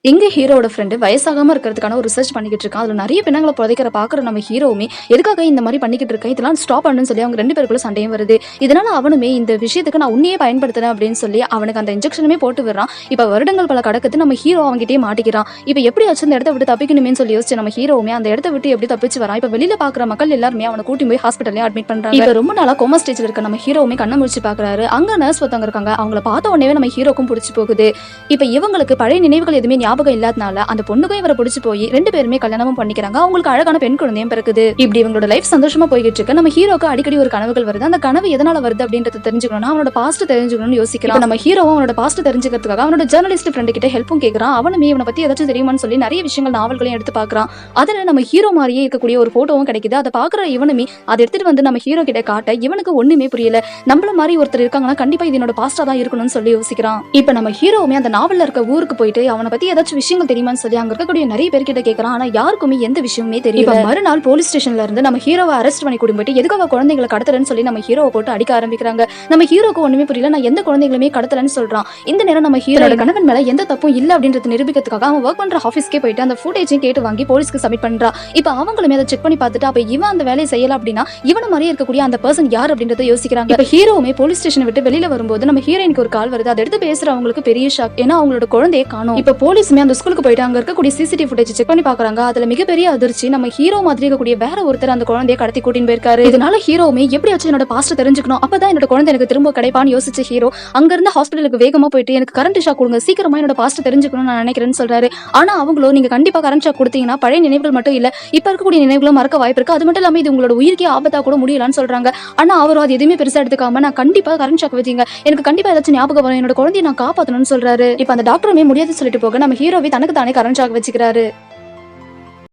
எங்க ஹீரோட ஃப்ரெண்டு வயசாகாம இருக்கிறதுக்கான ஒரு ரிசர்ச் பண்ணிக்கிட்டு இருக்கான். அதுல நிறைய பிணங்களை புதைக்கிற பாக்குற நம்ம ஹீரோவுமே எதுக்காக இந்த மாதிரி பண்ணிக்கிட்டு இருக்கேன், இதெல்லாம் ஸ்டாப் பண்ணுன்னு சொல்லி அவங்க 2 பேருக்குள்ள சண்டையும் வருது. இதனால அவனுமே இந்த விஷயத்துக்கு நான் உன்னையே பயன்படுத்துறேன் அப்படின்னு சொல்லி அவனுக்கு அந்த இன்ஜெக்ஷனுமே போட்டு விடுறான். இப்ப வருடங்கள் பல கடக்குது, நம்ம ஹீரோ அவங்கிட்டே மாட்டிக்கிறான். இப்ப எப்படியாச்சும் அந்த இடத்த விட்டு தப்பிக்கணுமே சொல்லி யோசிச்சு நம்ம ஹீரோவுமே அந்த இடத்த விட்டு எப்படி தப்பிச்சு வரான். இப்ப வெளியில பாக்குற மக்கள் எல்லாருமே அவனை கூட்டி போய் ஹாஸ்பிட்டல்ல அட்மிட் பண்றாங்க. இப்ப ரொம்ப நாளா கோமா ஸ்டேஜ்ல இருக்க நம்ம ஹீரோவுமே கண்ண முடிச்சு பாக்குறாரு. அங்க நர்ஸ் ஒருத்தவங்க இருக்காங்க. அவங்கள பார்த்த உடனே நம்ம ஹீரோக்கும் பிடிச்சு போகுது. இப்ப இவங்களுக்கு பழைய நினைவுகள் எதுவுமே ஞாபகம் இல்லாதனால அந்த பொண்ணுக்கும் இவரை பிடிச்சு போய் 2 பேருமே கல்யாணமும் பண்ணிக்கிறாங்க. அவங்களுக்கு அழகான பெண் குழந்தையும் பிறக்குது. இப்படி இவங்களோட லைஃப் சந்தோஷமா போய்கிட்டு இருக்கு. நம்ம ஹீரோக்கு அடிக்கடி ஒரு கனவுகள் வருது. அந்த கனவு எதனால வருது அப்படின்றத தெரிஞ்சுக்கணும்னா அவனோட பாஸ்ட் தெரிஞ்சுக்கணும்னு யோசிக்கிறான். நம்ம ஹீரோவும் அவனோட பாஸ்ட் தெரிஞ்சுக்கிறதுக்காக அவனோட ஜர்னலிஸ்ட் ஃப்ரெண்ட் கிட்ட ஹெல்ப்பும் கேட்கறான். அவனுமே இவனை பத்தி ஏதாச்சும் தெரியுமான்னு சொல்லி நிறைய விஷயங்கள் நாவல்களையும் எடுத்து பாக்குறான். அதுல நம்ம ஹீரோ மாதிரியே இருக்கக்கூடிய ஒரு போட்டோவும் கிடைக்குது. அதை பாக்குற இவனுமே அதை எடுத்துட்டு வந்து நம்ம ஹீரோ கிட்ட காட்ட இவனுக்கு ஒண்ணுமே புரியல. நம்மள மாதிரி ஒருத்தர் இருக்காங்கன்னா கண்டிப்பா இது என்னோட பாஸ்டா தான் இருக்கணும்னு சொல்லி யோசிக்கிறான். இப்ப நம்ம ஹீரோவுமே அந்த நாவல்ல இருக்க ஊருக்கு போயிட்டு அவனை பத்தி ஏதாச்சும் விஷயங்கள் தெரியுமான்னு சொல்லி அங்க இருக்கக்கூடிய நிறைய பேர்கிட்ட கேட்கறான். ஆனா யாருக்குமே எந்த விஷயமே தெரியல. மறுநாள் போலீஸ் ஸ்டேஷன்ல இருந்து நம்ம ஹீரோவை அரெஸ்ட் பண்ணி கூட்டிட்டு போயிட்டு எதுக்காக குழந்தைகளை கடத்தலன்னு சொல்லி நம்ம ஹீரோவை போட்டு அடிக்க ஆரம்பிக்கிறாங்க. நம்ம ஹீரோக்கு ஒண்ணுமே புரியல. நான் எந்த குழந்தைகளுமே கடத்தலன்னு சொல்றான். இந்த நேரம் நம்ம ஹீரோட கணவன் மேல எந்த தப்பும் இல்ல அப்படின்றத நிரூபிக்கிறதுக்காக அவன் ஒர்க் பண்ற ஆபீஸ்க்கே போயிட்டு அந்த ஃபுட்டேஜையும் கேட்டு வாங்கி போலீஸ்க்கு சப்மிட் பண்றா. இப்ப அவங்களுமே அதை செக் பண்ணி பார்த்துட்டு அப்ப இவன் அந்த வேலையை செய்யல அப்படின்னா இவன மாதிரியே இருக்கக்கூடிய அந்த பர்சன் யார் அப்படின்றத யோசிக்கிறாங்க. இப்ப ஹீரோவுமே போலீஸ் ஸ்டேஷன் விட்டு வெளியில வரும்போது நம்ம ஹீரோயினுக்கு ஒரு கால் வருது. அதை எடுத்து பேசுறவங்களுக்கு பெரிய ஷாக். ஏன்னா அவங்களோட குழந்தையை காணோம். இப்ப போலீஸுமே அந்த ஸ்கூலுக்கு போயிட்டு அங்க இருக்கக்கூடிய சிசிடிவி ஃபுட்டேஜ் செக் பண்ணி பாக்குறாங்க. அதுல மிகப்பெரிய அதிர்ச்சி, நம்ம ஹீரோ மாதிரி இருக்கக்கூடிய வேற ஒருத்தர் அந்த குழந்தையை கடத்தி கூட்டின்னு போயிருக்காரு. இதனால ஹீரோவுமே எப்படியாச்சும் என்னோட பாஸ்ட் தெரிஞ்சுக்கணும், அப்பதான் என்னோட குழந்தை எனக்கு திரும்ப கிடைப்பான்னு யோசிச்ச ஹீரோ அங்க இருந்து ஹாஸ்பிட்டலுக்கு வேகமா போயிட்டு எனக்கு கரண்ட் ஷாக் கொடுங்க, சீக்கிரமா என்னோட பாஸ்ட் தெரிஞ்சுக்கணும்னு நான் நினைக்கிறேன்னு சொல்றாரு. ஆனா அவங்களோ நீங்க கண்டிப்பா கரண்ட் ஷாக் கொடுத்தீங்கன்னா பழைய நினைவுகள் மட்டும் இல்ல, இப்ப இருக்கக்கூடிய நினைவுகளும் மறக்க வாய்ப்பு இருக்கு, அது மட்டும் இல்லாம இது உங்களோட உயிருக்கே ஆபத்தா கூட முடியலான்னு சொல்றாங்க. ஆனா அவரும் அது எதுவுமே பெருசா எடுத்துக்காம நான் கண்டிப்பா கரண்ட் ஷாக் வச்சீங்க, எனக்கு கண்டிப்பா ஏதாச்சும் ஞாபகம் வரும், என்னோட குழந்தையை நான் காப்பாத்தணும்னு சொல்றாரு. இப்ப அந்த டாக்டருமே முடியாது சொல்லிட்டு போக நம்ம ஹீரோவை தனக்கு தானே கரண்ட் ஷாக் வச்சுக்கிறாரு.